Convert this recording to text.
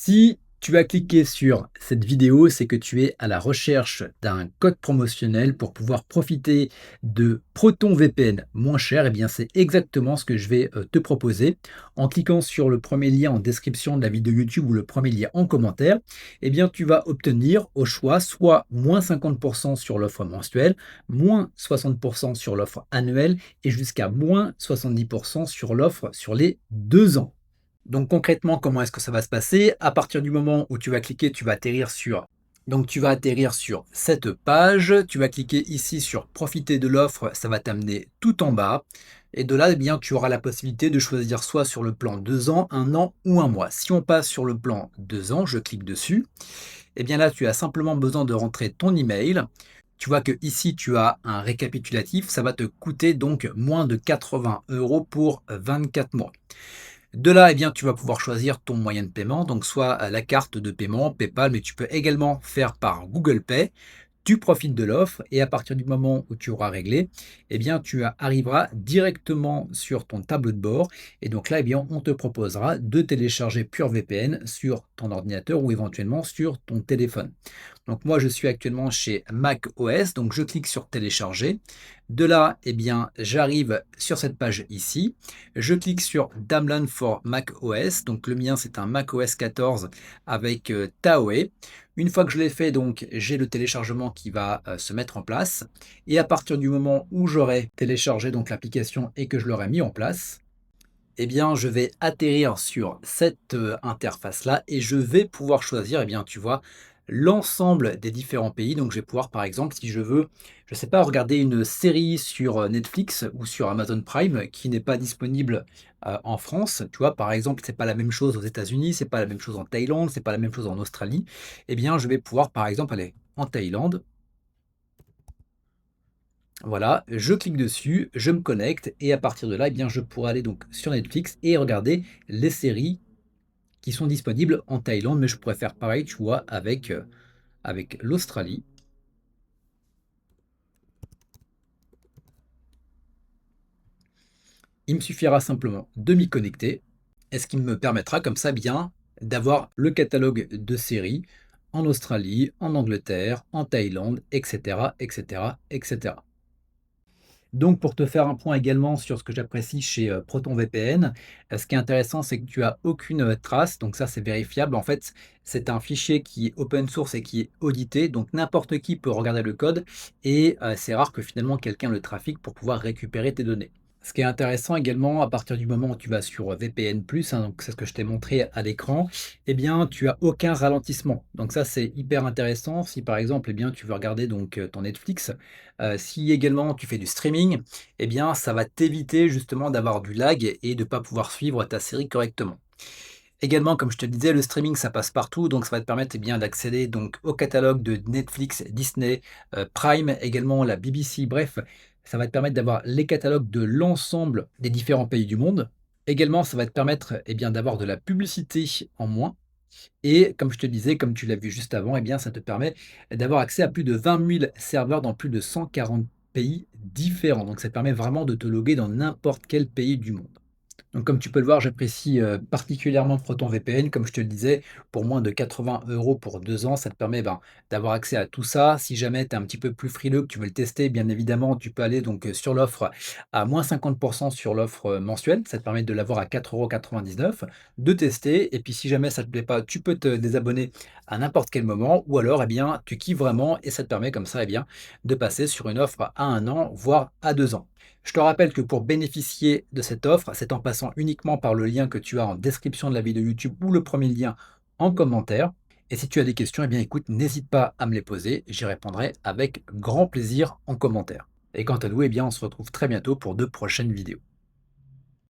Si tu as cliqué sur cette vidéo, c'est que tu es à la recherche d'un code promotionnel pour pouvoir profiter de Proton VPN moins cher. Et bien, c'est exactement ce que je vais te proposer. En cliquant sur le premier lien en description de la vidéo YouTube ou le premier lien en commentaire, eh bien, tu vas obtenir au choix soit moins 50% sur l'offre mensuelle, moins 60% sur l'offre annuelle et jusqu'à moins 70% sur l'offre sur les 2 ans. Donc concrètement, comment est-ce que ça va se passer? À partir du moment où tu vas cliquer, tu vas atterrir sur cette page, tu vas cliquer ici sur profiter de l'offre, ça va t'amener tout en bas. Et de là, eh bien, tu auras la possibilité de choisir soit sur le plan 2 ans, 1 an ou 1 mois. Si on passe sur le plan 2 ans, je clique dessus. Et bien là, tu as simplement besoin de rentrer ton email. Tu vois que ici, tu as un récapitulatif. Ça va te coûter donc moins de 80 € pour 24 mois. De là, eh bien, tu vas pouvoir choisir ton moyen de paiement, donc soit la carte de paiement, PayPal, mais tu peux également faire par Google Pay. Tu profites de l'offre et à partir du moment où tu auras réglé, eh bien, arriveras directement sur ton tableau de bord et donc là, eh bien, on te proposera de télécharger PureVPN sur ton ordinateur ou éventuellement sur ton téléphone. Donc moi, je suis actuellement chez Mac OS, donc je clique sur télécharger. De là, eh bien, j'arrive sur cette page ici. Je clique sur Download for Mac OS. Donc le mien, c'est un Mac OS 14 avec Taoe. Une fois que je l'ai fait, donc j'ai le téléchargement qui va se mettre en place. Et à partir du moment où j'aurai téléchargé donc l'application et que je l'aurai mis en place, eh bien, je vais atterrir sur cette interface-là et je vais pouvoir choisir, eh bien, tu vois, l'ensemble des différents pays. Donc, je vais pouvoir, par exemple, si je veux, je ne sais pas, regarder une série sur Netflix ou sur Amazon Prime qui n'est pas disponible en France. Tu vois, par exemple, c'est pas la même chose aux États-Unis, c'est pas la même chose en Thaïlande, c'est pas la même chose en Australie. Eh bien, je vais pouvoir, par exemple, aller en Thaïlande. Voilà, je clique dessus, je me connecte et à partir de là, eh bien, je pourrai aller donc sur Netflix et regarder les séries qui sont disponibles en Thaïlande, mais je pourrais faire pareil, tu vois, avec l'Australie. Il me suffira simplement de m'y connecter et ce qui me permettra comme ça bien d'avoir le catalogue de séries en Australie, en Angleterre, en Thaïlande, etc., etc., etc. Donc pour te faire un point également sur ce que j'apprécie chez, ProtonVPN, ce qui est intéressant, c'est que tu as aucune, trace, donc ça, c'est vérifiable. En fait, c'est un fichier qui est open source et qui est audité, donc n'importe qui peut regarder le code et c'est rare que finalement quelqu'un le trafique pour pouvoir récupérer tes données. Ce qui est intéressant également, à partir du moment où tu vas sur VPN+, hein, donc c'est ce que je t'ai montré à l'écran, eh bien, tu as aucun ralentissement. Donc ça, c'est hyper intéressant. Si par exemple, eh bien, tu veux regarder donc ton Netflix, si également tu fais du streaming, eh bien, ça va t'éviter justement d'avoir du lag et de ne pas pouvoir suivre ta série correctement. Également, comme je te le disais, le streaming, ça passe partout, donc ça va te permettre, eh bien, d'accéder donc au catalogue de Netflix, Disney, Prime, également la BBC. Bref, ça va te permettre d'avoir les catalogues de l'ensemble des différents pays du monde. Également, ça va te permettre, eh bien, d'avoir de la publicité en moins et comme je te le disais, comme tu l'as vu juste avant, eh bien, ça te permet d'avoir accès à plus de 20 000 serveurs dans plus de 140 pays différents. Donc ça te permet vraiment de te loguer dans n'importe quel pays du monde. Donc comme tu peux le voir, j'apprécie, particulièrement ProtonVPN. Comme je te le disais, pour moins de 80 € pour 2 ans, ça te permet, ben, d'avoir accès à tout ça. Si jamais tu es un petit peu plus frileux, que tu veux le tester, bien évidemment, tu peux aller donc, sur l'offre à moins 50% sur l'offre, mensuelle. Ça te permet de l'avoir à 4,99 €, de tester et puis si jamais ça ne te plaît pas, tu peux te désabonner à n'importe quel moment ou alors, eh bien, tu kiffes vraiment et ça te permet comme ça, eh bien, de passer sur une offre à 1 an, voire à 2 ans. Je te rappelle que pour bénéficier de cette offre, c'est en passant uniquement par le lien que tu as en description de la vidéo YouTube ou le premier lien en commentaire. Et si tu as des questions, eh bien écoute, n'hésite pas à me les poser, j'y répondrai avec grand plaisir en commentaire. Et quant à nous, eh bien on se retrouve très bientôt pour de prochaines vidéos.